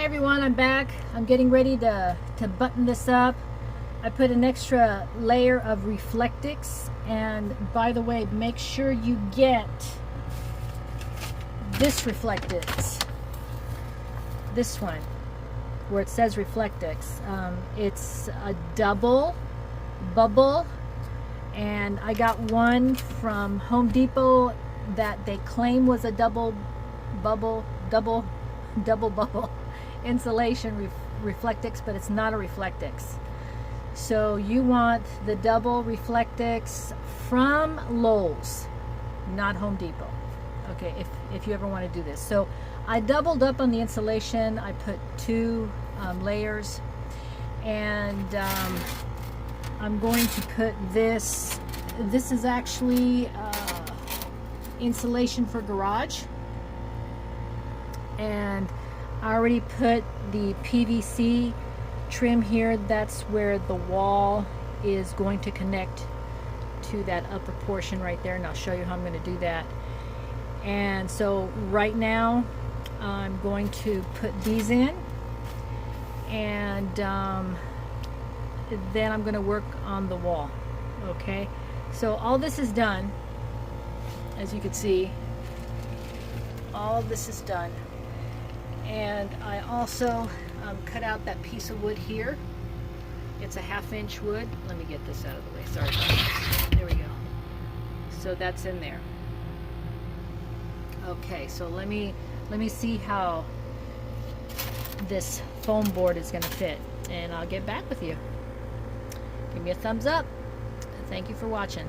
Hey everyone, I'm back. I'm getting ready to button this up. I put an extra layer of Reflectix, and by the way, make sure you get this Reflectix, this one, where it says Reflectix. It's a double bubble, and I got one from Home Depot that they claim was a double bubble insulation Reflectix, but it's not a Reflectix. So you want the double Reflectix from Lowe's, not Home Depot. Okay, if you ever want to do this. So I doubled up on the insulation. I put two layers, and I'm going to put this. This is actually insulation for garage, and I already put the PVC trim here. That's where the wall is going to connect to that upper portion right there, and I'll show you how I'm going to do that. And so right now I'm going to put these in, and then I'm going to work on the wall. Okay, so all this is done. As you can see, all this is done. And I also cut out that piece of wood here. It's a 1/2 inch wood. Let me get this out of the way. Sorry about this. There we go. So that's in there. Okay, so let me see how this foam board is going to fit, and I'll get back with you. Give me a thumbs up. Thank you for watching.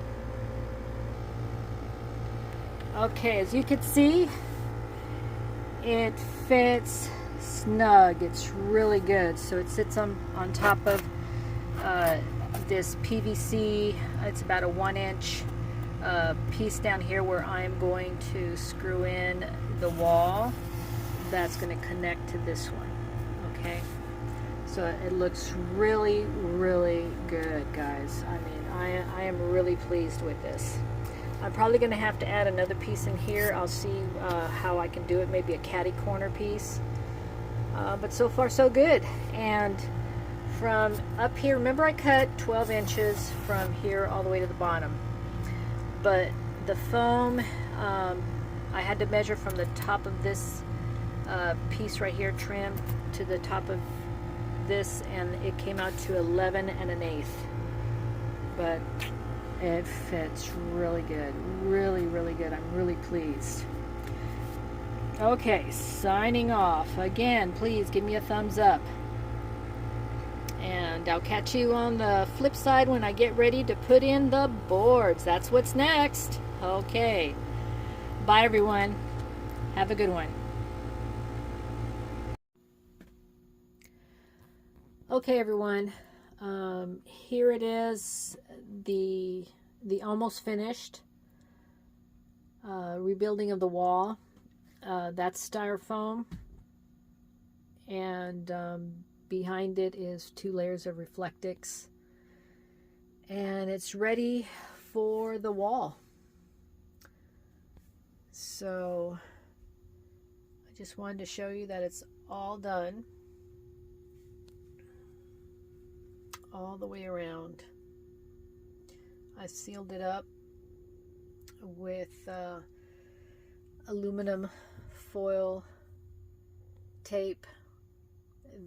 Okay, as you can see, it fits snug. It's really good. So it sits on top of this PVC. It's about a 1 inch piece down here where I'm going to screw in the wall that's going to connect to this one. Okay, so it looks really good, guys. I mean, I am really pleased with this. I'm probably going to have to add another piece in here. I'll see how I can do it, maybe a catty corner piece. But so far so good. And from up here, remember I cut 12 inches from here all the way to the bottom. But the foam, I had to measure from the top of this piece right here, trim, to the top of this, and it came out to 11 1/8. But it fits really good, really good. I'm really pleased. Okay, signing off. Again, please give me a thumbs up, and I'll catch you on the flip side when I get ready to put in the boards. That's what's next. Okay, bye everyone. Have a good one. Okay everyone, here it is, the almost finished rebuilding of the wall. That's styrofoam, and behind it is 2 layers of Reflectix, and it's ready for the wall. So I just wanted to show you that it's all done, all the way around. I sealed it up with aluminum foil tape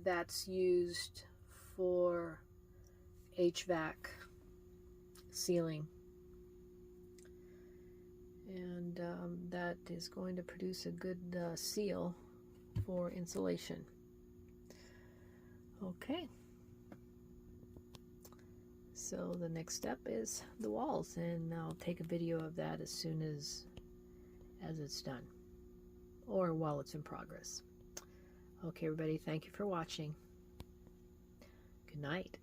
that's used for HVAC sealing, and that is going to produce a good seal for insulation. Okay, so the next step is the walls, and I'll take a video of that as soon as it's done, or while it's in progress. Okay everybody, thank you for watching. Good night.